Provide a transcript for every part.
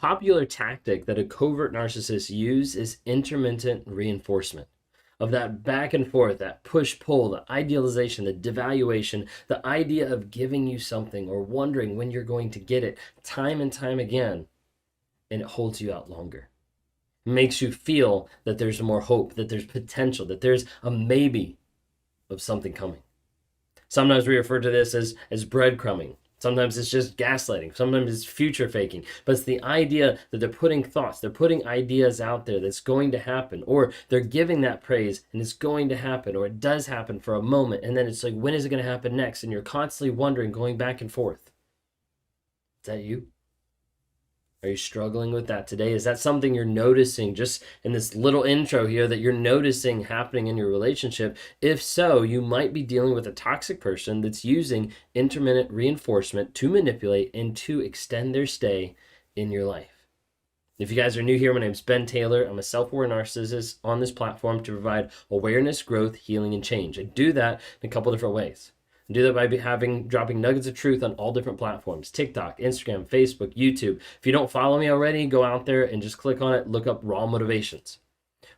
popular tactic that a covert narcissist uses is intermittent reinforcement. Of that back and forth, that push-pull, the idealization, the devaluation, the idea of giving you something or wondering when you're going to get it time and time again, and it holds you out longer. It makes you feel that there's more hope, that there's potential, that there's a maybe of something coming. Sometimes we refer to this as breadcrumbing. Sometimes it's just gaslighting. Sometimes it's future faking. But it's the idea that they're putting thoughts, they're putting ideas out there that's going to happen, or they're giving that praise and it's going to happen, or it does happen for a moment. And then it's like, when is it going to happen next? And you're constantly wondering, going back and forth. Is that you? Are you struggling with that today? Is that something you're noticing just in this little intro here that you're noticing happening in your relationship? If so, you might be dealing with a toxic person that's using intermittent reinforcement to manipulate and to extend their stay in your life. If you guys are new here, my name's Ben Taylor. I'm a self-aware narcissist on this platform to provide awareness, growth, healing, and change. I do that in a couple different ways. I do that by dropping nuggets of truth on all different platforms: TikTok, Instagram, Facebook, YouTube. If you don't follow me already, go out there and just click on it, look up Raw Motivations.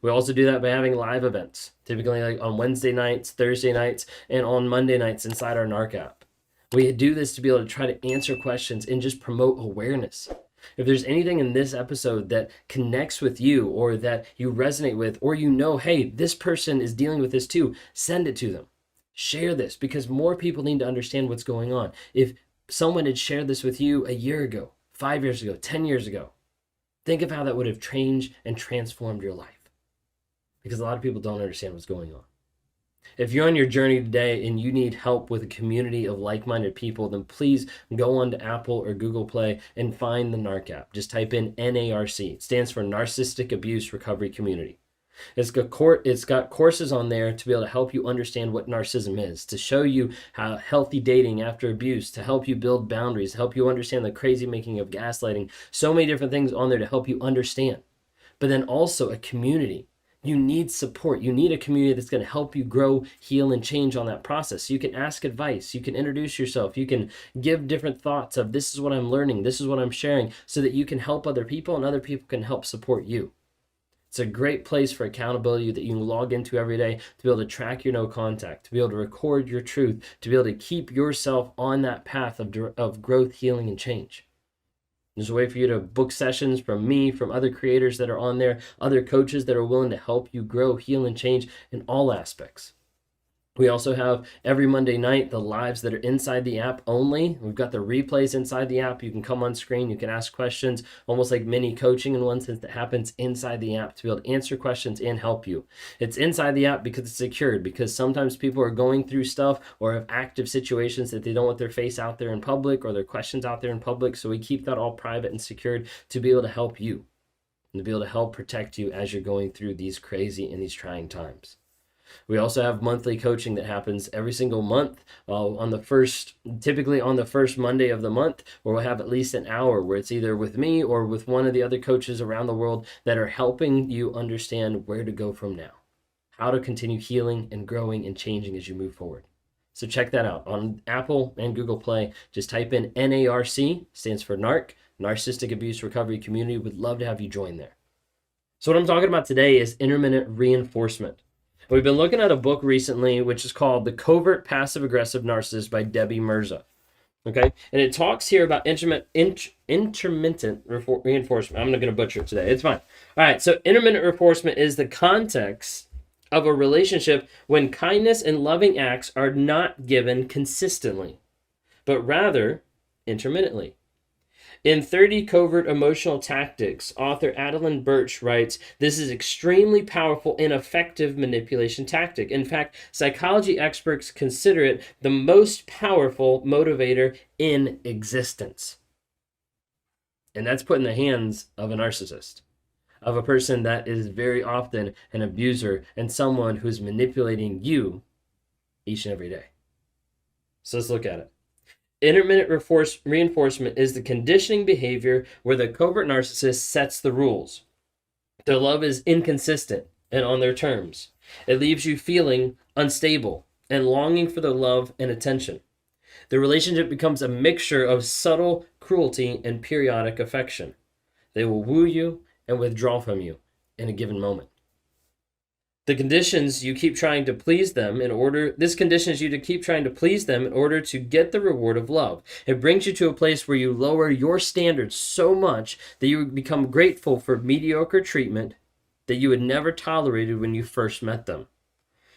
We also do that by having live events, typically like on Wednesday nights, Thursday nights, and on Monday nights inside our Narc app. We do this to be able to try to answer questions and just promote awareness. If there's anything in this episode that connects with you or that you resonate with, or you know, hey, this person is dealing with this too, send it to them. Share this, because more people need to understand what's going on. If someone had shared this with you a year ago, 5 years ago, 10 years ago, think of how that would have changed and transformed your life. Because a lot of people don't understand what's going on. If you're on your journey today and you need help with a community of like-minded people, then please go on to Apple or Google Play and find the Narc app. Just type in NARC. It stands for Narcissistic Abuse Recovery Community. It's got courses on there to be able to help you understand what narcissism is, to show you how healthy dating after abuse, to help you build boundaries, to help you understand the crazy making of gaslighting. So many different things on there to help you understand. But then also a community. You need support. You need a community that's going to help you grow, heal, and change on that process. So you can ask advice. You can introduce yourself. You can give different thoughts of, this is what I'm learning, this is what I'm sharing, so that you can help other people and other people can help support you. It's a great place for accountability that you can log into every day to be able to track your no contact, to be able to record your truth, to be able to keep yourself on that path of growth, healing, and change. There's a way for you to book sessions from me, from other creators that are on there, other coaches that are willing to help you grow, heal, and change in all aspects. We also have every Monday night the lives that are inside the app only. We've got the replays inside the app. You can come on screen, you can ask questions, almost like mini coaching in one sense that happens inside the app to be able to answer questions and help you. It's inside the app because it's secured, because sometimes people are going through stuff or have active situations that they don't want their face out there in public or their questions out there in public. So we keep that all private and secured to be able to help you and to be able to help protect you as you're going through these crazy and these trying times. We also have monthly coaching that happens every single month typically on the first Monday of the month, where we'll have at least an hour where it's either with me or with one of the other coaches around the world that are helping you understand where to go from now, how to continue healing and growing and changing as you move forward. So check that out on Apple and Google Play. Just type in NARC, stands for NARC, Narcissistic Abuse Recovery Community. Would love to have you join there. So what I'm talking about today is intermittent reinforcement. We've been looking at a book recently, which is called The Covert Passive-Aggressive Narcissist by Debbie Mirza. Okay? And it talks here about intermittent reinforcement. I'm not going to butcher it today. It's fine. All right. So intermittent reinforcement is the context of a relationship when kindness and loving acts are not given consistently, but rather intermittently. In 30 Covert Emotional Tactics, author Adeline Birch writes, "This is extremely powerful and effective manipulation tactic. In fact, psychology experts consider it the most powerful motivator in existence." And that's put in the hands of a narcissist, of a person that is very often an abuser and someone who's manipulating you each and every day. So let's look at it. Intermittent reinforcement is the conditioning behavior where the covert narcissist sets the rules. Their love is inconsistent and on their terms. It leaves you feeling unstable and longing for their love and attention. The relationship becomes a mixture of subtle cruelty and periodic affection. They will woo you and withdraw from you in a given moment. This conditions you to keep trying to please them in order to get the reward of love. It brings you to a place where you lower your standards so much that you become grateful for mediocre treatment that you had never tolerated when you first met them.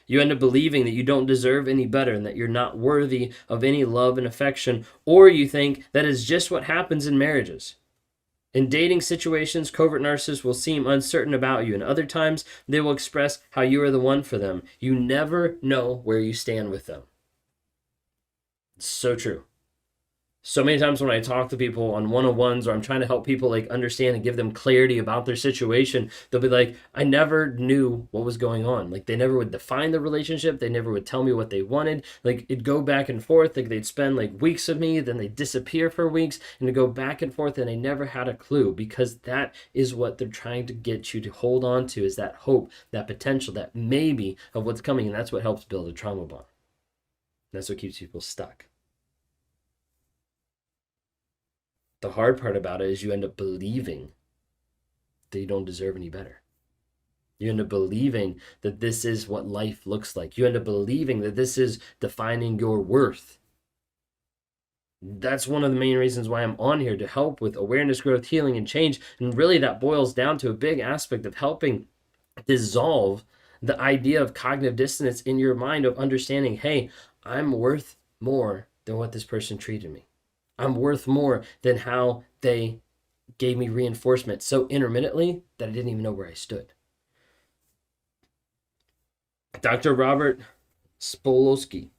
You end up believing that you don't deserve any better and that you're not worthy of any love and affection, or you think that is just what happens in marriages. In dating situations, covert narcissists will seem uncertain about you, and other times they will express how you are the one for them. You never know where you stand with them. It's so true. So many times when I talk to people on one-on-ones, or I'm trying to help people like understand and give them clarity about their situation, they'll be like, I never knew what was going on. Like, they never would define the relationship. They never would tell me what they wanted. Like, it'd go back and forth. Like, they'd spend like weeks with me, then they'd disappear for weeks, and it'd go back and forth, and they never had a clue, because that is what they're trying to get you to hold on to, is that hope, that potential, that maybe of what's coming, and that's what helps build a trauma bond. That's what keeps people stuck. The hard part about it is you end up believing that you don't deserve any better. You end up believing that this is what life looks like. You end up believing that this is defining your worth. That's one of the main reasons why I'm on here, to help with awareness, growth, healing, and change. And really that boils down to a big aspect of helping dissolve the idea of cognitive dissonance in your mind, of understanding, hey, I'm worth more than what this person treated me. I'm worth more than how they gave me reinforcement so intermittently that I didn't even know where I stood. Dr. Robert Spolowski,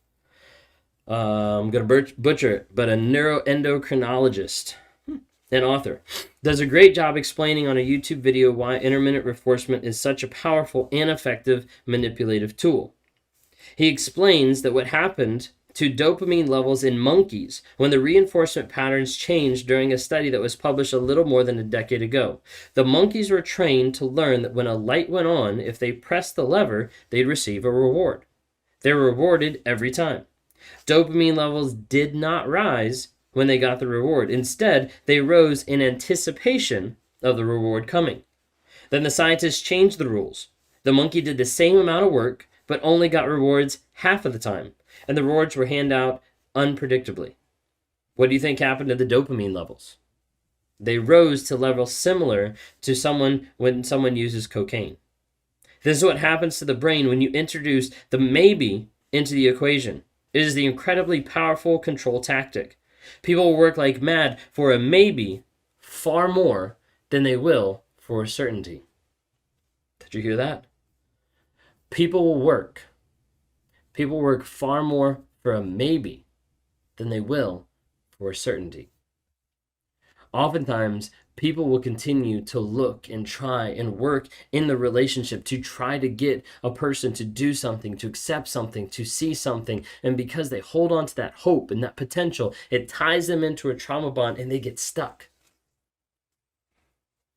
I'm going to butcher it, but a neuroendocrinologist and author, does a great job explaining on a YouTube video why intermittent reinforcement is such a powerful and effective manipulative tool. He explains that what happened to dopamine levels in monkeys when the reinforcement patterns changed during a study that was published a little more than a decade ago. The monkeys were trained to learn that when a light went on, if they pressed the lever, they'd receive a reward. They were rewarded every time. Dopamine levels did not rise when they got the reward. Instead, they rose in anticipation of the reward coming. Then the scientists changed the rules. The monkey did the same amount of work, but only got rewards half of the time, and the rewards were handed out unpredictably. What do you think happened to the dopamine levels? They rose to levels similar to when someone uses cocaine. This is what happens to the brain when you introduce the maybe into the equation. It is the incredibly powerful control tactic. People will work like mad for a maybe far more than they will for a certainty. Did you hear that? People will work far more for a maybe than they will for a certainty. Oftentimes, people will continue to look and try and work in the relationship to try to get a person to do something, to accept something, to see something. And because they hold on to that hope and that potential, it ties them into a trauma bond and they get stuck.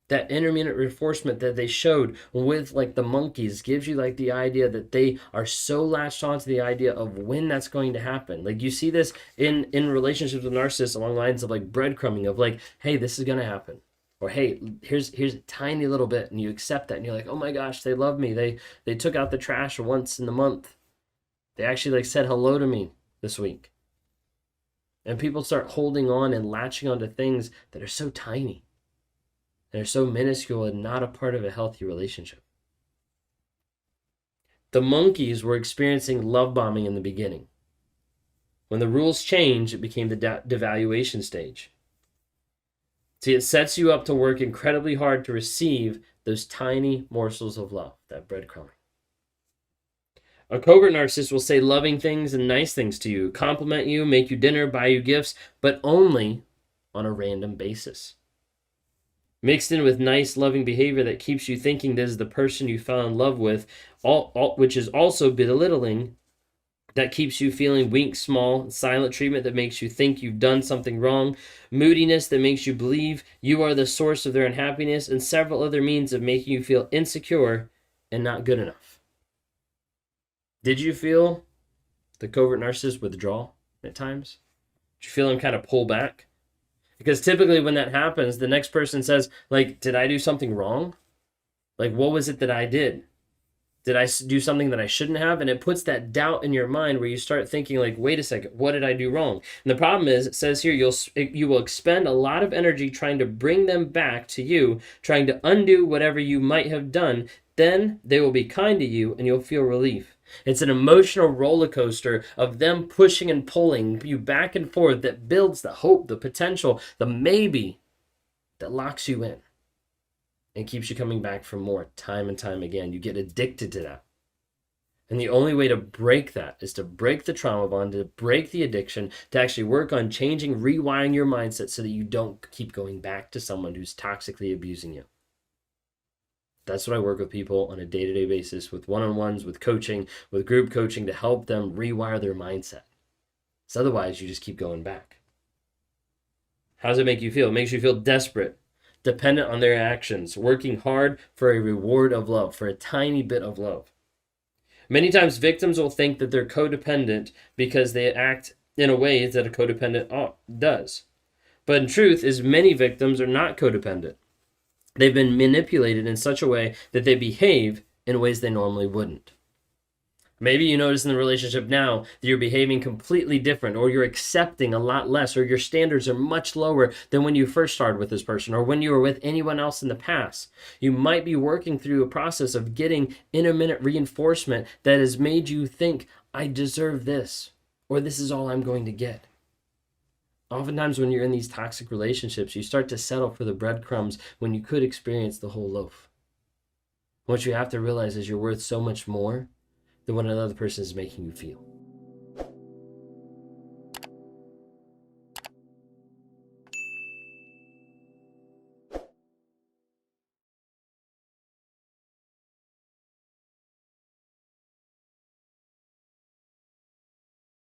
That intermittent reinforcement that they showed with like the monkeys gives you like the idea that they are so latched onto the idea of when that's going to happen. Like you see this in relationships with narcissists along lines of like breadcrumbing of like, hey, this is going to happen. Or hey, here's a tiny little bit, and you accept that and you're like, oh my gosh, they love me. They took out the trash once in the month. They actually like said hello to me this week. And people start holding on and latching onto things that are so tiny. They're so minuscule and not a part of a healthy relationship. The monkeys were experiencing love bombing in the beginning. When the rules changed, it became the devaluation stage. See, it sets you up to work incredibly hard to receive those tiny morsels of love, that breadcrumbing. A covert narcissist will say loving things and nice things to you, compliment you, make you dinner, buy you gifts, but only on a random basis. Mixed in with nice, loving behavior that keeps you thinking this is the person you fell in love with, which is also belittling, that keeps you feeling weak, small, silent treatment that makes you think you've done something wrong, moodiness that makes you believe you are the source of their unhappiness, and several other means of making you feel insecure and not good enough. Did you feel the covert narcissist withdraw at times? Did you feel him kind of pull back? Because typically when that happens, the next person says, like, did I do something wrong? Like, what was it that I did? Did I do something that I shouldn't have? And it puts that doubt in your mind where you start thinking like, wait a second, what did I do wrong? And the problem is, it says here, you will expend a lot of energy trying to bring them back to you, trying to undo whatever you might have done. Then they will be kind to you and you'll feel relief. It's an emotional roller coaster of them pushing and pulling you back and forth that builds the hope, the potential, the maybe that locks you in and keeps you coming back for more time and time again. You get addicted to that. And the only way to break that is to break the trauma bond, to break the addiction, to actually work on changing, rewiring your mindset so that you don't keep going back to someone who's toxically abusing you. That's what I work with people on a day-to-day basis, with one-on-ones, with coaching, with group coaching, to help them rewire their mindset. So otherwise, you just keep going back. How does it make you feel? It makes you feel desperate, dependent on their actions, working hard for a reward of love, for a tiny bit of love. Many times victims will think that they're codependent because they act in a way that a codependent does. But in truth, is many victims are not codependent. They've been manipulated in such a way that they behave in ways they normally wouldn't. Maybe you notice in the relationship now that you're behaving completely different, or you're accepting a lot less, or your standards are much lower than when you first started with this person, or when you were with anyone else in the past. You might be working through a process of getting intermittent reinforcement that has made you think, I deserve this, or this is all I'm going to get. Oftentimes when you're in these toxic relationships, you start to settle for the breadcrumbs when you could experience the whole loaf. What you have to realize is you're worth so much more than what another person is making you feel.